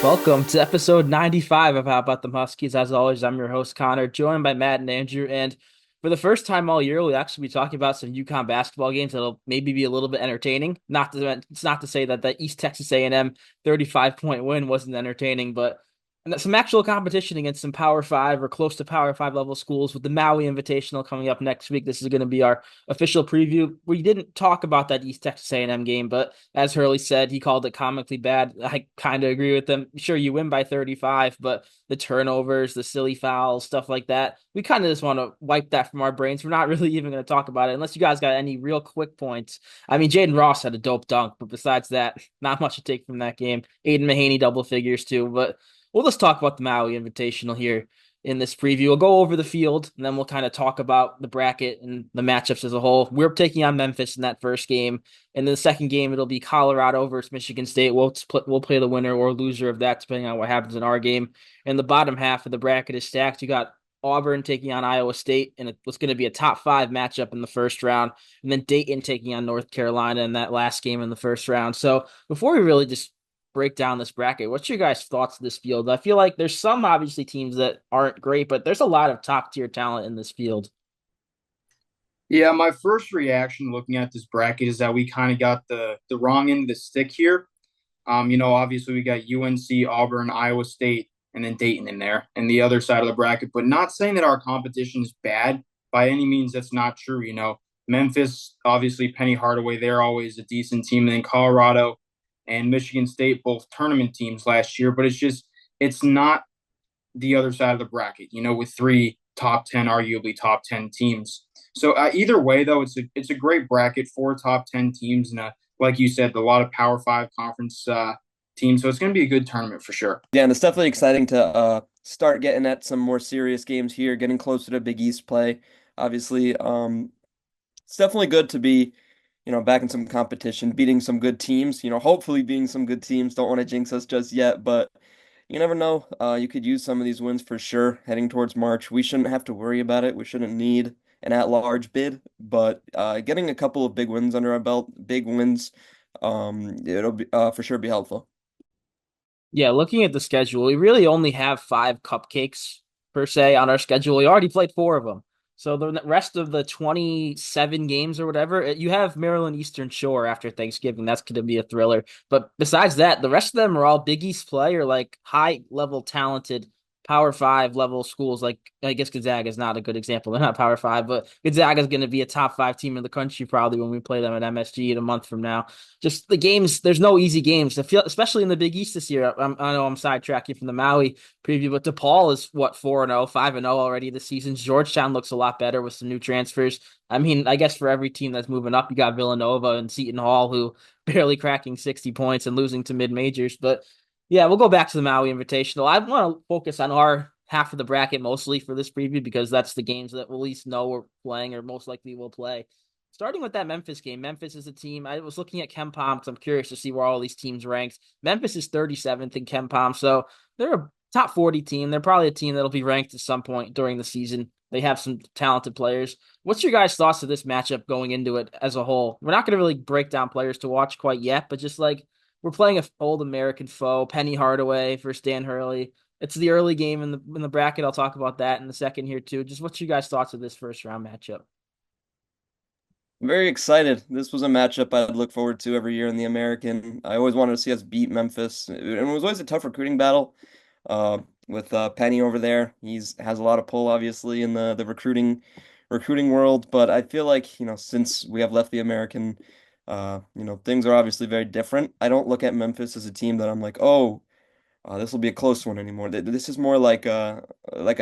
Welcome to episode 95 of How About the Huskies. As always, I'm your host, Connor, joined by Matt and Andrew. And for the first time all year, we'll actually be talking about some UConn basketball games that'll maybe be a little bit entertaining. It's not to say that the East Texas A&M 35-point win wasn't entertaining, but some actual competition against some Power 5 or close to Power 5 level schools with the Maui Invitational coming up next week. This is going to be our official preview. We didn't talk about that East Texas A&M game, but as Hurley said, he called it comically bad. I kind of agree with him. Sure, you win by 35, but the turnovers, the silly fouls, stuff like that, we kind of just want to wipe that from our brains. We're not really even going to talk about it unless you guys got any real quick points. I mean, Jaden Ross had a dope dunk, but besides that, not much to take from that game. Aiden Mahaney double figures too, but we'll just talk about the Maui Invitational here in this preview. We'll go over the field, and then we'll kind of talk about the bracket and the matchups as a whole. We're taking on Memphis in that first game. And in the second game, it'll be Colorado versus Michigan State. We'll play the winner or loser of that, depending on what happens in our game. And the bottom half of the bracket is stacked. You got Auburn taking on Iowa State, and it's going to be a top 5 matchup in the first round. And then Dayton taking on North Carolina in that last game in the first round. So before we really just break down this bracket, what's your guys' thoughts of this field? I feel like there's some obviously teams that aren't great, but there's a lot of top tier talent in this field. Yeah, my first reaction looking at this bracket is that we kind of got the wrong end of the stick here. Obviously we got UNC, Auburn, Iowa State, and then Dayton in there, and the other side of the bracket. But not saying that our competition is bad by any means. That's not true. Memphis, obviously Penny Hardaway, they're always a decent team. And then Colorado and Michigan State, both tournament teams last year. But it's not the other side of the bracket. With three top 10, arguably top 10 teams. So either way, though, it's a great bracket, 4 top 10 teams, and like you said, a lot of Power 5 conference teams. So it's going to be a good tournament for sure. Yeah, and it's definitely exciting to start getting at some more serious games here, getting closer to Big East play. Obviously, it's definitely good to be, back in some competition, beating some good teams. Hopefully beating some good teams. Don't want to jinx us just yet, but you never know. You could use some of these wins for sure heading towards March. We shouldn't have to worry about it. We shouldn't need an at-large bid, but getting a couple of big wins under our belt, big wins, it'll be for sure be helpful. Yeah, looking at the schedule, we really only have 5 cupcakes per se on our schedule. We already played 4 of them. So the rest of the 27 games or whatever, you have Maryland Eastern Shore after Thanksgiving. That's going to be a thriller. But besides that, the rest of them are all Big East play or like high level talented Power 5 level schools. Like I guess Gonzaga is not a good example. They're not Power 5, but Gonzaga is going to be a top 5 team in the country probably when we play them at MSG in a month from now. Just the games, there's no easy games. I feel, especially in the Big East this year. I know I'm sidetracking from the Maui preview, but DePaul is what 4-0, 5-0 already this season. Georgetown looks a lot better with some new transfers. I mean, I guess for every team that's moving up, you got Villanova and Seton Hall who barely cracking 60 points and losing to mid majors. But yeah, we'll go back to the Maui Invitational. I want to focus on our half of the bracket mostly for this preview because that's the games that we'll at least know we're playing or most likely will play. Starting with that Memphis game, Memphis is a team. I was looking at KenPom because I'm curious to see where all these teams ranked. Memphis is 37th in KenPom, so they're a top 40 team. They're probably a team that'll be ranked at some point during the season. They have some talented players. What's your guys' thoughts of this matchup going into it as a whole? We're not going to really break down players to watch quite yet, but just like we're playing an old American foe, Penny Hardaway versus Dan Hurley. It's the early game in the bracket. I'll talk about that in the second here too. Just what's your guys' thoughts of this first round matchup? Very excited. This was a matchup I'd look forward to every year in the American. I always wanted to see us beat Memphis. And it was always a tough recruiting battle with Penny over there. He's has a lot of pull, obviously, in the recruiting world. But I feel like, since we have left the American, things are obviously very different. I don't look at Memphis as a team that I'm like, oh, this will be a close one anymore. This is more like a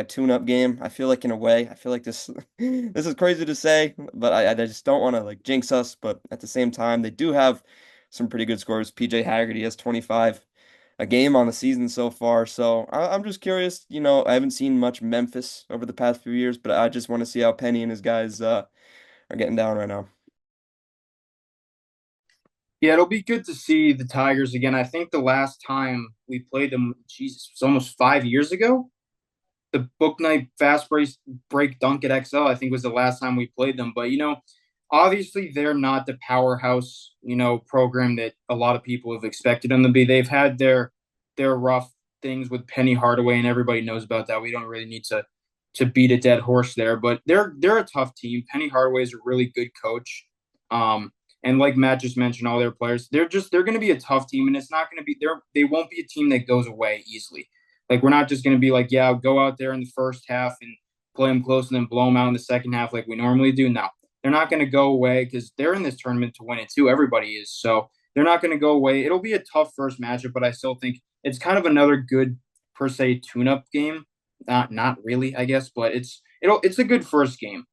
tune-up game. I feel like in a way, I feel like this this is crazy to say, but I just don't want to like jinx us. But at the same time, they do have some pretty good scores. PJ Haggerty has 25 a game on the season so far. So I'm just curious. I haven't seen much Memphis over the past few years, but I just want to see how Penny and his guys are getting down right now. Yeah, it'll be good to see the Tigers again. I think the last time we played them, Jesus, it was almost 5 years ago. The Book Night Fast Break Dunk at XL, I think was the last time we played them. But obviously they're not the powerhouse, program that a lot of people have expected them to be. They've had their rough things with Penny Hardaway, and everybody knows about that. We don't really need to beat a dead horse there, but they're a tough team. Penny Hardaway is a really good coach. And like Matt just mentioned, all their players, they're going to be a tough team, and it's not going to be they won't be a team that goes away easily. Like we're not just going to be like, yeah, go out there in the first half and play them close and then blow them out in the second half like we normally do. No, they're not going to go away because they're in this tournament to win it too. Everybody is. So they're not going to go away. It'll be a tough first matchup, but I still think it's kind of another good per se tune-up game. Not really, I guess, but it's a good first game.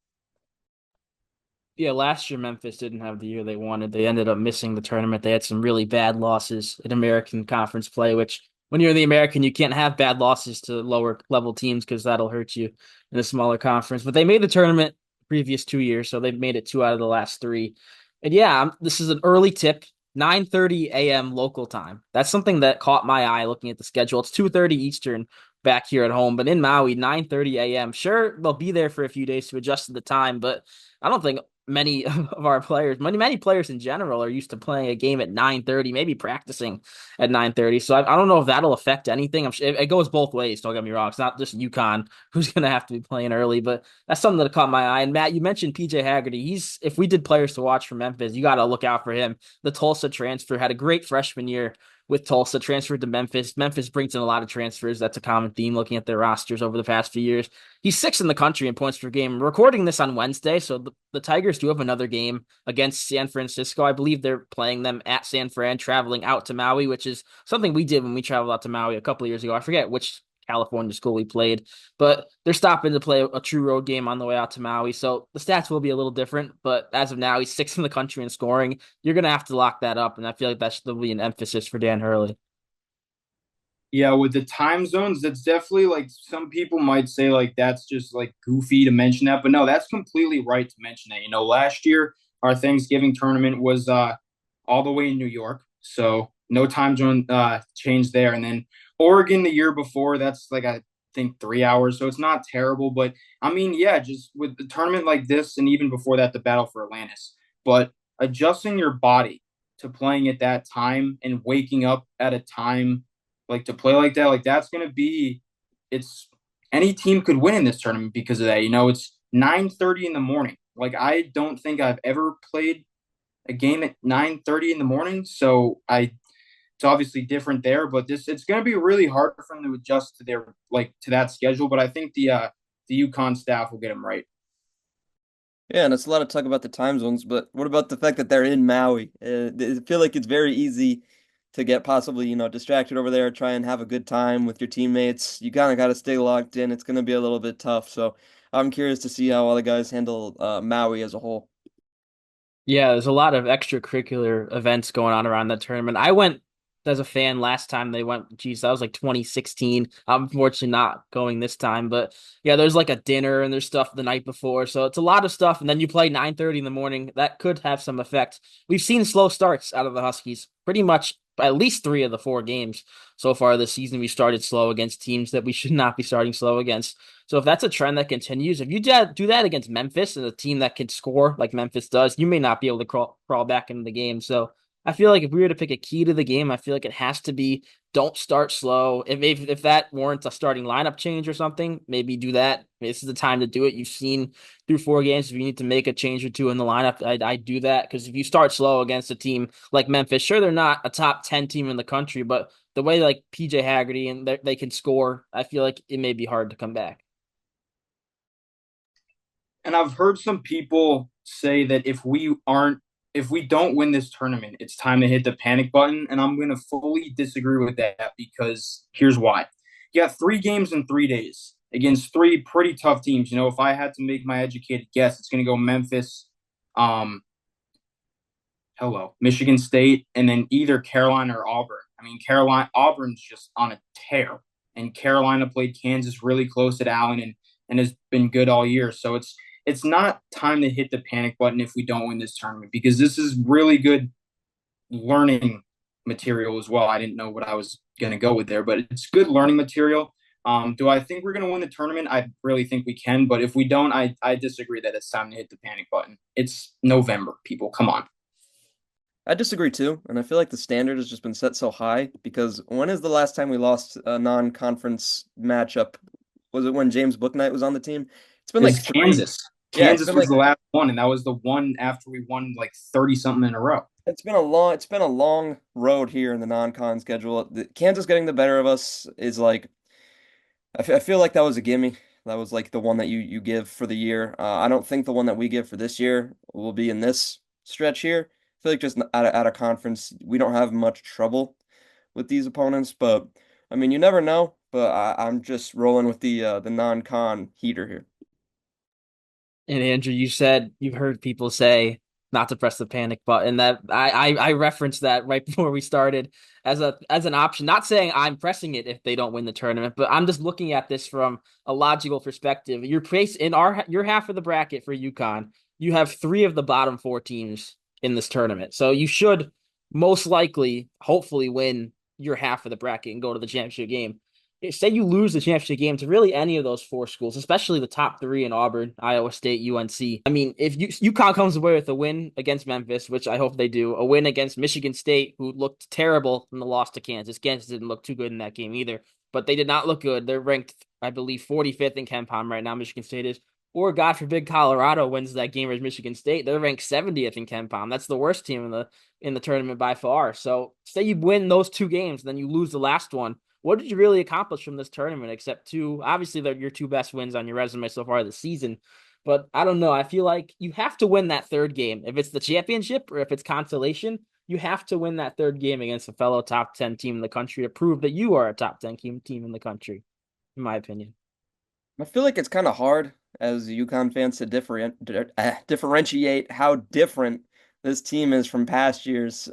Yeah, last year Memphis didn't have the year they wanted. They ended up missing the tournament. They had some really bad losses in American Conference play, which when you're in the American, you can't have bad losses to lower level teams because that'll hurt you in a smaller conference. But they made the tournament previous 2 years, so they've made it two out of the last three. And yeah, this is an early tip, 9:30 a.m. local time. That's something that caught my eye looking at the schedule. It's 2:30 Eastern back here at home, but in Maui, 9:30 a.m. Sure, they'll be there for a few days to adjust to the time, but I don't think many of our players, many players in general are used to playing a game at 9:30, maybe practicing at 9:30. So I don't know if that'll affect anything. I'm sure it goes both ways. Don't get me wrong. It's not just UConn who's going to have to be playing early, but that's something that caught my eye. And Matt, you mentioned PJ Haggerty. If we did players to watch for Memphis, you got to look out for him. The Tulsa transfer had a great freshman year with Tulsa, transferred to Memphis. Memphis brings in a lot of transfers. That's a common theme looking at their rosters over the past few years. He's sixth in the country in points per game. We're recording this on Wednesday, so the Tigers do have another game against San Francisco. I believe they're playing them at San Fran, traveling out to Maui, which is something we did when we traveled out to Maui a couple of years ago. I forget which California school we played, but they're stopping to play a true road game on the way out to Maui. So the stats will be a little different, but as of now, he's sixth in the country in scoring. You're going to have to lock that up, and I feel like that should be an emphasis for Dan Hurley. Yeah, with the time zones, that's definitely like some people might say like that's just like goofy to mention that, but no, that's completely right to mention that. Last year our Thanksgiving tournament was all the way in New York, so no time zone change there. And then Oregon the year before, that's like I think 3 hours, so it's not terrible. But I mean, yeah, just with the tournament like this, and even before that, the battle for Atlantis, but adjusting your body to playing at that time and waking up at a time like to play like that, like that's gonna be it's any team could win in this tournament because of that. It's 9:30 in the morning. Like I don't think I've ever played a game at 9:30 in the morning. So it's obviously different there, but this it's gonna be really hard for them to adjust to their like to that schedule. But I think the UConn staff will get them right. Yeah, and it's a lot of talk about the time zones, but what about the fact that they're in Maui? I feel like it's very easy to get possibly, distracted over there, try and have a good time with your teammates. You kind of got to stay locked in. It's going to be a little bit tough. So I'm curious to see how all the guys handle Maui as a whole. Yeah, there's a lot of extracurricular events going on around that tournament. I went as a fan last time they went. Geez, that was like 2016. I'm unfortunately not going this time, but yeah, there's like a dinner and there's stuff the night before, so it's a lot of stuff. And then you play 9:30 in the morning. That could have some effect. We've seen slow starts out of the Huskies pretty much at least three of the four games so far this season. We started slow against teams that we should not be starting slow against. So if that's a trend that continues, if you do that against Memphis and a team that can score like Memphis does, you may not be able to crawl back into the game. So I feel like if we were to pick a key to the game, I feel like it has to be don't start slow. If that warrants a starting lineup change or something, maybe do that. This is the time to do it. You've seen through four games, if you need to make a change or two in the lineup, I do that because if you start slow against a team like Memphis, sure they're not a top 10 team in the country, but the way like PJ Haggerty and they can score, I feel like it may be hard to come back. And I've heard some people say that if we don't win this tournament, it's time to hit the panic button. And I'm going to fully disagree with that because here's why. You got 3 games in 3 days against three pretty tough teams. If I had to make my educated guess, it's going to go Memphis, um, Michigan State, and then either Carolina or Auburn. I mean, Auburn's just on a tear, and Carolina played Kansas really close at Allen and has been good all year. So it's not time to hit the panic button if we don't win this tournament because this is really good learning material as well. I didn't know what I was going to go with there, but it's good learning material. Do I think we're going to win the tournament? I really think we can, but if we don't, I disagree that it's time to hit the panic button. It's November, people. Come on. I disagree too, and I feel like the standard has just been set so high because when is the last time we lost a non-conference matchup? Was it when James Booknight was on the team? It's been It like was three. Kansas. Yeah, it's Kansas been was like the last one, and that was the one after we won like 30 something in a row. it's been a long road here in the non-con schedule. Kansas getting the better of us is like I feel like that was a gimme. That was like the one that you give for the year. I don't think the one that we give for this year will be in this stretch here. I feel like just out of conference, we don't have much trouble with these opponents, but I mean, you never know. But I'm just rolling with the non-con heater here. And Andrew, you said you've heard people say not to press the panic button. That I referenced that right before we started as an option. Not saying I'm pressing it if they don't win the tournament, but I'm just looking at this from a logical perspective. You're placed in your half of the bracket for UConn. You have three of the bottom four teams in this tournament, so you should most likely, hopefully, win your half of the bracket and go to the championship game. Say you lose the championship game to really any of those four schools, especially the top three in Auburn, Iowa State, UNC. I mean, if UConn comes away with a win against Memphis, which I hope they do, a win against Michigan State, who looked terrible in the loss to Kansas. Kansas didn't look too good in that game either, but they did not look good. They're ranked, I believe, 45th in KenPom right now. Michigan State is. Or God forbid Colorado wins that game versus Michigan State. They're ranked 70th in KenPom. That's the worst team in the tournament by far. So say you win those two games, then you lose the last one. What did you really accomplish from this tournament except two? Obviously, they're your two best wins on your resume so far this season. But I don't know. I feel like you have to win that third game. If it's the championship or if it's consolation, you have to win that third game against a fellow top 10 team in the country to prove that you are a top 10 team in the country, in my opinion. I feel like it's kind of hard as UConn fans to differentiate how different this team is from past years.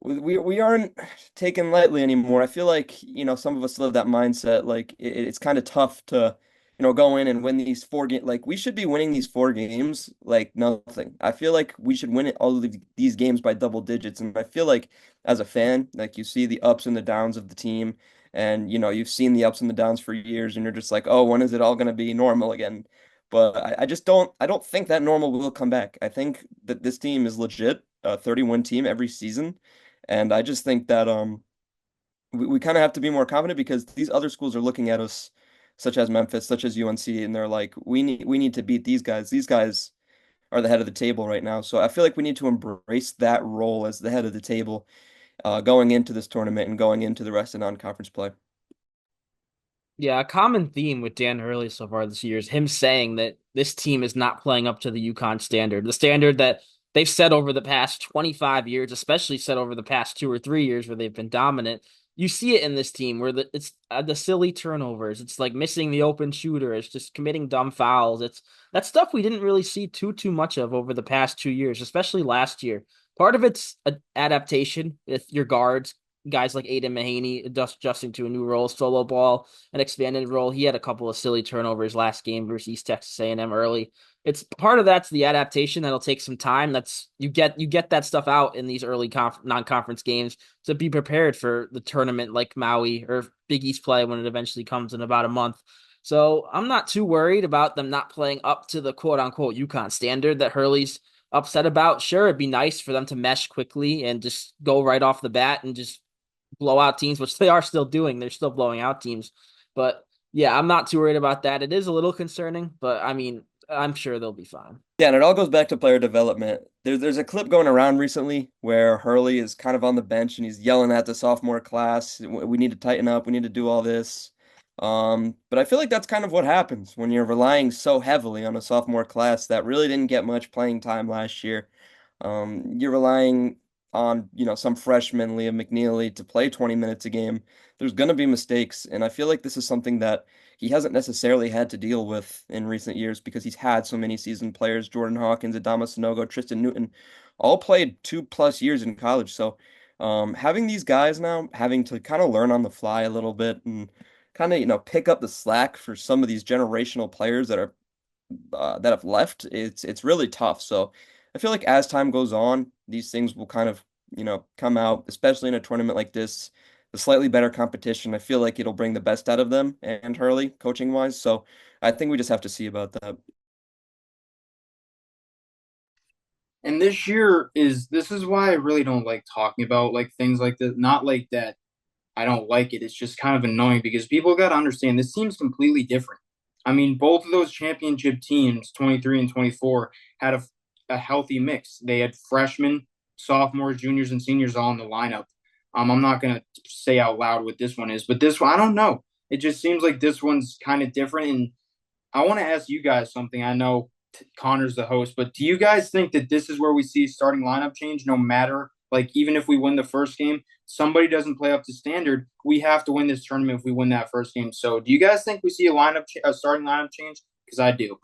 We aren't taken lightly anymore. I feel like, some of us still have that mindset. Like it's kind of tough to, go in and win these four games. Like we should be winning these four games like nothing. I feel like we should win it all of these games by double digits. And I feel like as a fan, like you see the ups and the downs of the team, and you've seen the ups and the downs for years, and you're just like, oh, when is it all going to be normal again? But I just don't think that normal will come back. I think that this team is legit, a 30-win team every season. And I just think that we kind of have to be more confident because these other schools are looking at us, such as Memphis, such as UNC, and they're like, we need to beat these guys. These guys are the head of the table right now. So I feel like we need to embrace that role as the head of the table going into this tournament and going into the rest of non-conference play. Yeah, a common theme with Dan Hurley so far this year is him saying that this team is not playing up to the UConn standard, the standard that they've set over the past 25 years, especially set over the past 2 or 3 years where they've been dominant. You see it in this team where it's the silly turnovers. It's like missing the open shooter. It's just committing dumb fouls. It's that stuff we didn't really see too much of over the past 2 years, especially last year. Part of it's adaptation with your guards, guys like Aiden Mahaney adjusting to a new role, solo ball, an expanded role. He had a couple of silly turnovers last game versus East Texas A&M early. It's part of that's the adaptation that'll take some time. That's you get that stuff out in these early non-conference games to be prepared for the tournament like Maui or Big East play when it eventually comes in about a month. So I'm not too worried about them not playing up to the quote unquote UConn standard that Hurley's upset about. Sure, it'd be nice for them to mesh quickly and just go right off the bat and just blow out teams, which they are still doing. They're still blowing out teams. But yeah, I'm not too worried about that. It is a little concerning, but I mean, I'm sure they'll be fine. Yeah, and it all goes back to player development. There's a clip going around recently where Hurley is kind of on the bench and he's yelling at the sophomore class, We need to tighten up. We need to do all this." But I feel like that's kind of what happens when you're relying so heavily on a sophomore class that really didn't get much playing time last year. You're relying on, some freshman, Liam McNeely, to play 20 minutes a game. There's going to be mistakes, and I feel like this is something that he hasn't necessarily had to deal with in recent years because he's had so many seasoned players, Jordan Hawkins, Adama Sanogo, Tristan Newton, all played 2+ years in college. So having these guys now having to kind of learn on the fly a little bit and kind of, pick up the slack for some of these generational players that have left, it's really tough. So I feel like as time goes on, these things will kind of, come out, especially in a tournament like this, the slightly better competition. I feel like it'll bring the best out of them and Hurley coaching wise. So I think we just have to see about that. And this is why I really don't like talking about like things like this. Not like that I don't like it. It's just kind of annoying because people got to understand this team's completely different. I mean, both of those championship teams, 23 and 24, had a healthy mix. They had freshmen, sophomores, juniors, and seniors all in the lineup. I'm not going to say out loud what this one is, but this one, I don't know. It just seems like this one's kind of different. And I want to ask you guys something. I know Connor's the host, but do you guys think that this is where we see starting lineup change no matter, like, even if we win the first game, somebody doesn't play up to standard, we have to win this tournament if we win that first game. So do you guys think we see a starting lineup change? Because I do.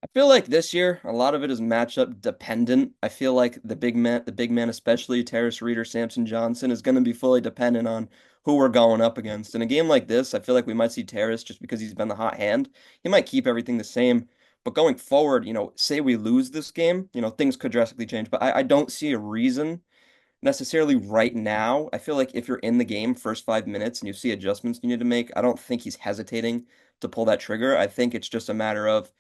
I feel like this year a lot of it is matchup dependent. I feel like the big man, especially Terrace Reed or Samson Johnson, is going to be fully dependent on who we're going up against. In a game like this, I feel like we might see Terrace just because he's been the hot hand. He might keep everything the same, but going forward, say we lose this game, things could drastically change. But I don't see a reason necessarily right now. I feel like if you're in the game first 5 minutes and you see adjustments you need to make, I don't think he's hesitating to pull that trigger. I think it's just a matter of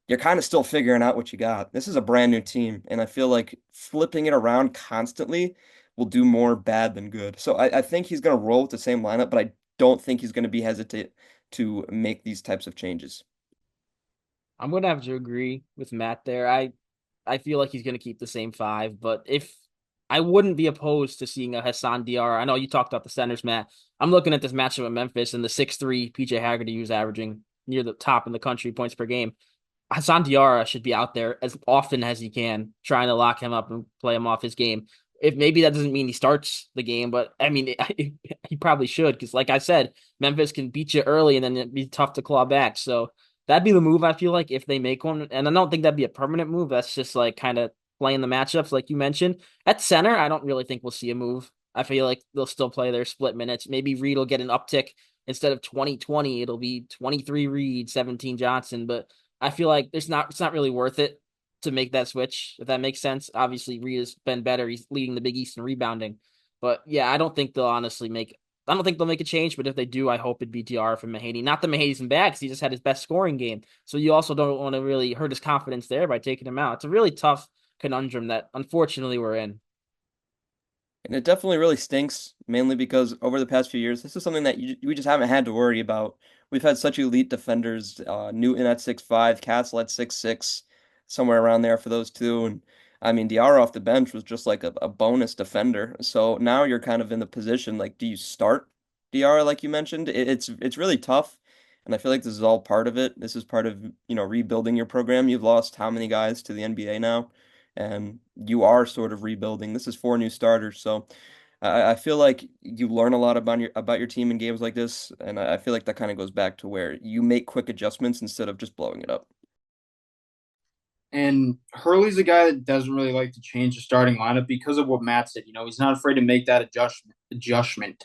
you're kind of still figuring out what you got. This is a brand new team, and I feel like flipping it around constantly will do more bad than good. So I think he's going to roll with the same lineup, but I don't think he's going to be hesitant to make these types of changes. I'm gonna have to agree with Matt there. I feel like he's gonna keep the same five, but if I wouldn't be opposed to seeing a Hassan Diarra. I know you talked about the centers, Matt. I'm looking at this matchup with Memphis and the 6'3" PJ Haggerty who's averaging near the top in the country points per game. Hassan Diarra should be out there as often as he can, trying to lock him up and play him off his game. If maybe that doesn't mean he starts the game, but I mean, he probably should because, like I said, Memphis can beat you early and then it'd be tough to claw back. So that'd be the move I feel like if they make one, and I don't think that'd be a permanent move. That's just like kind of playing the matchups, like you mentioned. At center, I don't really think we'll see a move. I feel like they'll still play their split minutes. Maybe Reed will get an uptick instead of 20-20. It'll be 23 Reed, 17 Johnson, but I feel like it's not really worth it to make that switch, if that makes sense. Obviously, Rita's been better. He's leading the Big East in rebounding. But yeah, I don't think they'll make a change, but if they do, I hope it'd be DR from Mahaney. Not that Mahaney's in bad because he just had his best scoring game. So you also don't want to really hurt his confidence there by taking him out. It's a really tough conundrum that unfortunately we're in. And it definitely really stinks, mainly because over the past few years, this is something that we just haven't had to worry about. We've had such elite defenders, Newton at 6'5", Castle at 6'6", somewhere around there for those two. And I mean, Diarra off the bench was just like a bonus defender. So now you're kind of in the position, like, do you start Diarra like you mentioned? It's really tough. And I feel like this is all part of it. This is part of, rebuilding your program. You've lost how many guys to the NBA now? And you are sort of rebuilding. This is four new starters, so I feel like you learn a lot about your team in games like this, and I feel like that kind of goes back to where you make quick adjustments instead of just blowing it up. And Hurley's a guy that doesn't really like to change the starting lineup because of what Matt said. He's not afraid to make that adjustment.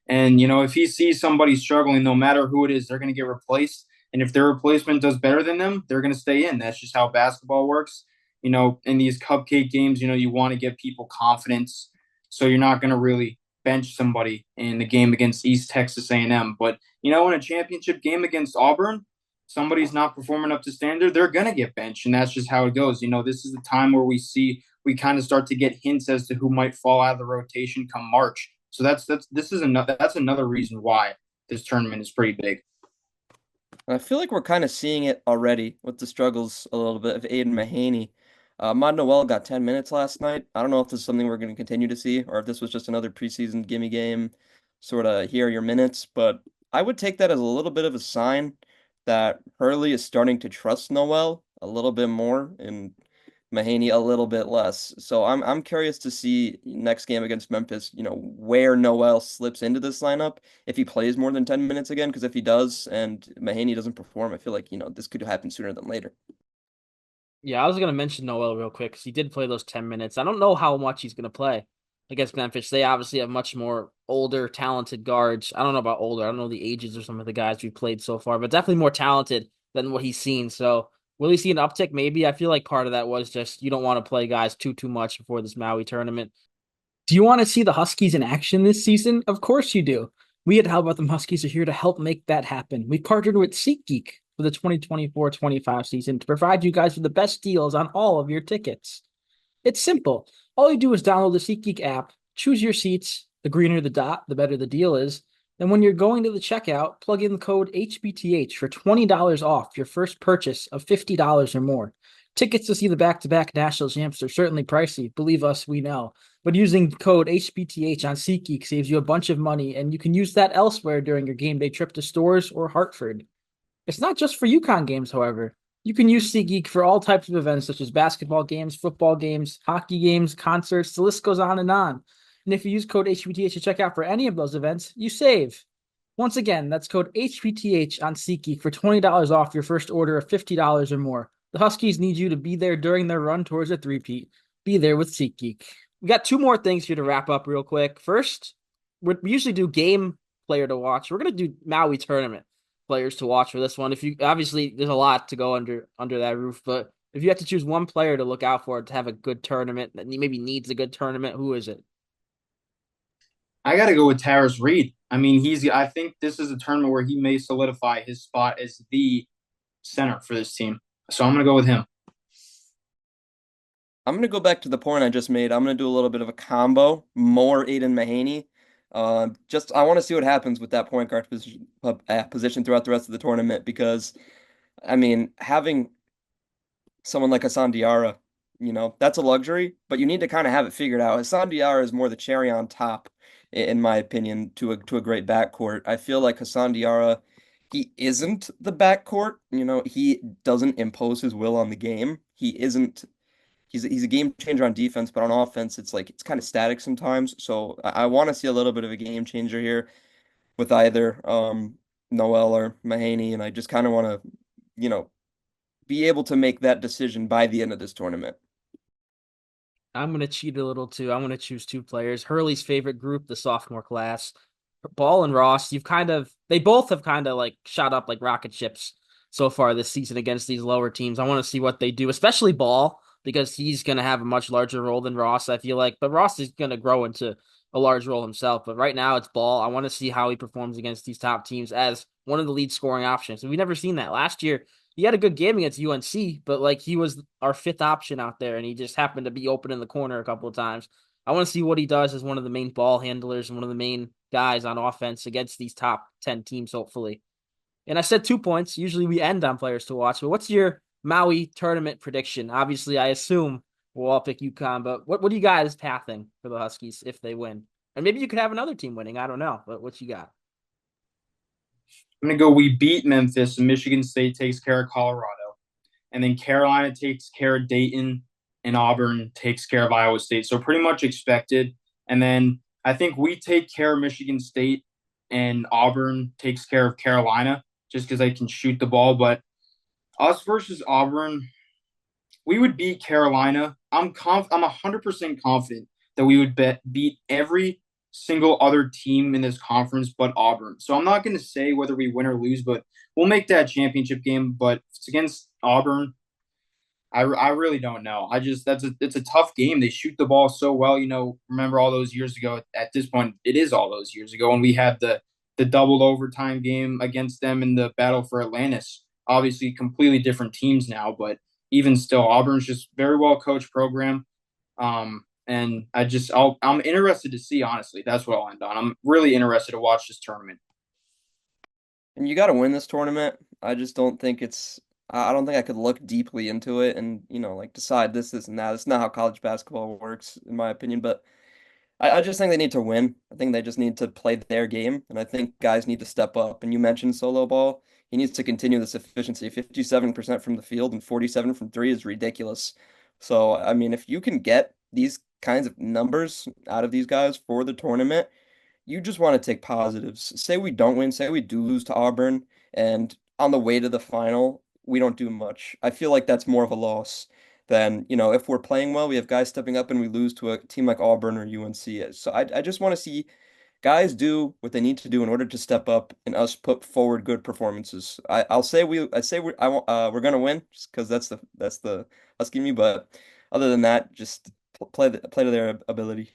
And if he sees somebody struggling, no matter who it is, they're going to get replaced. And if their replacement does better than them, they're going to stay in. That's just how basketball works. In these cupcake games, you want to give people confidence. So you're not going to really bench somebody in the game against East Texas A&M. But, in a championship game against Auburn, somebody's not performing up to standard, they're going to get benched. And that's just how it goes. This is the time where we kind of start to get hints as to who might fall out of the rotation come March. So that's another reason why this tournament is pretty big. And I feel like we're kind of seeing it already with the struggles a little bit of Aiden Mahaney. Mod Noel got 10 minutes last night. I don't know if this is something we're going to continue to see or if this was just another preseason gimme game, sort of here are your minutes. But I would take that as a little bit of a sign that Hurley is starting to trust Noel a little bit more and Mahaney a little bit less. So I'm curious to see next game against Memphis, where Noel slips into this lineup if he plays more than 10 minutes again. Because if he does and Mahaney doesn't perform, I feel like, this could happen sooner than later. Yeah, I was gonna mention Noel real quick because he did play those 10 minutes. I don't know how much he's gonna play against Memphis. They obviously have much more older, talented guards. I don't know about older. I don't know the ages of some of the guys we've played so far, but definitely more talented than what he's seen. So will he see an uptick? Maybe. I feel like part of that was just you don't want to play guys too much before this Maui tournament. Do you want to see the Huskies in action this season? Of course you do. We at How About Them Huskies are here to help make that happen. We partnered with SeatGeek. for the 2024-25 season to provide you guys with the best deals on all of your tickets. It's simple. All you do is download the SeatGeek app, choose your seats. The greener the dot, the better the deal is. And when you're going to the checkout, plug in the code HBTH for $20 off your first purchase of $50 or more. Tickets to see the back-to-back national champs are certainly pricey. Believe us, we know. But using code HBTH on SeatGeek saves you a bunch of money, and you can use that elsewhere during your game day trip to stores or Hartford. It's not just for UConn games, however. You can use SeatGeek for all types of events such as basketball games, football games, hockey games, concerts, the list goes on and on. And if you use code HPTH to check out for any of those events, you save. Once again, that's code HPTH on SeatGeek for $20 off your first order of $50 or more. The Huskies need you to be there during their run towards a three-peat. Be there with SeatGeek. We got two more things here to wrap up real quick. First, we usually do game player to watch. We're going to do Maui tournament players to watch for this one. If you obviously there's a lot to go under that roof, but if you have to choose one player to look out for to have a good tournament that maybe needs a good tournament, who is it? I got to go with Tyrus Reed. I mean, I think this is a tournament where he may solidify his spot as the center for this team. So I'm going to go with him. I'm going to go back to the point I just made. I'm going to do a little bit of a combo, more Aiden Mahaney. Just I want to see what happens with that point guard position throughout the rest of the tournament because, I mean, having someone like Hassan Diarra, that's a luxury, but you need to kind of have it figured out. Hassan Diarra is more the cherry on top, in my opinion, to a great backcourt. I feel like Hassan Diarra, he isn't the backcourt. He doesn't impose his will on the game. He isn't. He's a game changer on defense, but on offense, it's kind of static sometimes. So I want to see a little bit of a game changer here with either Noel or Mahaney, and I just kind of want to, be able to make that decision by the end of this tournament. I'm going to cheat a little too. I'm going to choose two players. Hurley's favorite group, the sophomore class. Ball and Ross, they both have kind of like shot up like rocket ships so far this season against these lower teams. I want to see what they do, especially Ball, because he's going to have a much larger role than Ross, I feel like. But Ross is going to grow into a large role himself. But right now it's Ball. I want to see how he performs against these top teams as one of the lead scoring options. We've never seen that. Last year, he had a good game against UNC, but like he was our fifth option out there, and he just happened to be open in the corner a couple of times. I want to see what he does as one of the main ball handlers and one of the main guys on offense against these top 10 teams, hopefully. And I said 2 points. Usually we end on players to watch, but what's your Maui tournament prediction? Obviously, I assume we'll all pick UConn, but what do you guys pathing for the Huskies if they win? And maybe you could have another team winning. I don't know, but what you got? I'm going to go we beat Memphis and Michigan State takes care of Colorado. And then Carolina takes care of Dayton and Auburn takes care of Iowa State. So pretty much expected. And then I think we take care of Michigan State and Auburn takes care of Carolina just because they can shoot the ball. But us versus Auburn, we would beat Carolina. I'm 100% confident that we would beat every single other team in this conference but Auburn. So I'm not going to say whether we win or lose, but we'll make that championship game. But if it's against Auburn, I really don't know. It's a tough game. They shoot the ball so well. Remember all those years ago. At this point, it is all those years ago when we had the double overtime game against them in the battle for Atlantis. Obviously, completely different teams now, but even still, Auburn's just very well coached program. And I'm interested to see. Honestly, that's what I'll end on. I'm really interested to watch this tournament. And you got to win this tournament. I just don't think it's. I don't think I could look deeply into it and like decide this, and that. It's not how college basketball works, in my opinion. But I just think they need to win. I think they just need to play their game, and I think guys need to step up. And you mentioned solo ball. He needs to continue this efficiency. 57% from the field and 47 from three is ridiculous. So, I mean, if you can get these kinds of numbers out of these guys for the tournament, you just want to take positives. Say we don't win, say we do lose to Auburn, and on the way to the final, we don't do much. I feel like that's more of a loss than, if we're playing well, we have guys stepping up and we lose to a team like Auburn or UNC. So I just want to see guys do what they need to do in order to step up and us put forward good performances. We're gonna win just because that's the Husky me, but other than that, just play to their ability.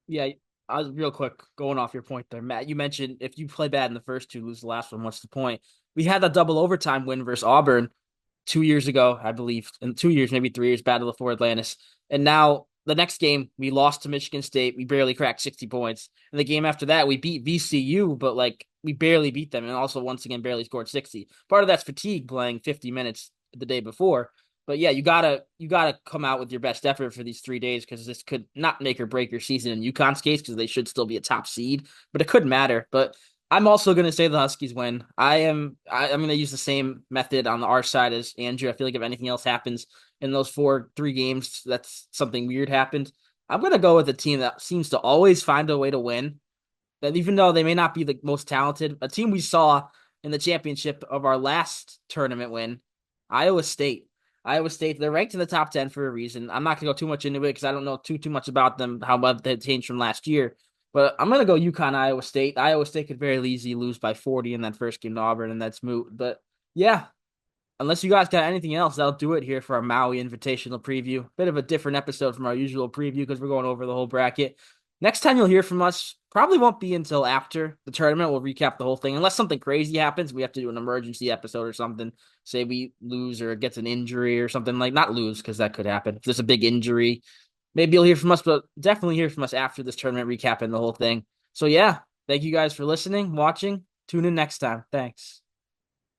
Yeah, I was real quick going off your point there, Matt. You mentioned if you play bad in the first two, lose the last one. What's the point? we had that double overtime win versus Auburn 2 years ago, I believe, in 2 years, maybe 3 years, Battle of Fort Atlantis. And now the next game, we lost to Michigan State. We barely cracked 60 points. And the game after that, we beat VCU, but like we barely beat them. And also, once again, barely scored 60. Part of that's fatigue playing 50 minutes the day before. But yeah, you gotta come out with your best effort for these 3 days because this could not make or break your season in UConn's case because they should still be a top seed, but it could matter. But I'm also going to say the Huskies win. I'm going to use the same method on our side as Andrew. I feel like if anything else happens in those 3 games, that's something weird happened. I'm going to go with a team that seems to always find a way to win. That even though they may not be the most talented, a team we saw in the championship of our last tournament win, Iowa State. Iowa State, they're ranked in the top 10 for a reason. I'm not going to go too much into it because I don't know too much about them, how much they changed from last year. But I'm going to go UConn, Iowa State. Iowa State could very easily lose by 40 in that first game to Auburn, and that's moot. But yeah, unless you guys got anything else, that'll do it here for our Maui Invitational preview. Bit of a different episode from our usual preview because we're going over the whole bracket. Next time you'll hear from us probably won't be until after the tournament. We'll recap the whole thing. Unless something crazy happens, we have to do an emergency episode or something. Say we lose or gets an injury or something like not lose because that could happen. If there's a big injury, maybe you'll hear from us, but definitely hear from us after this tournament recapping the whole thing. So yeah, thank you guys for listening, watching. Tune in next time. Thanks.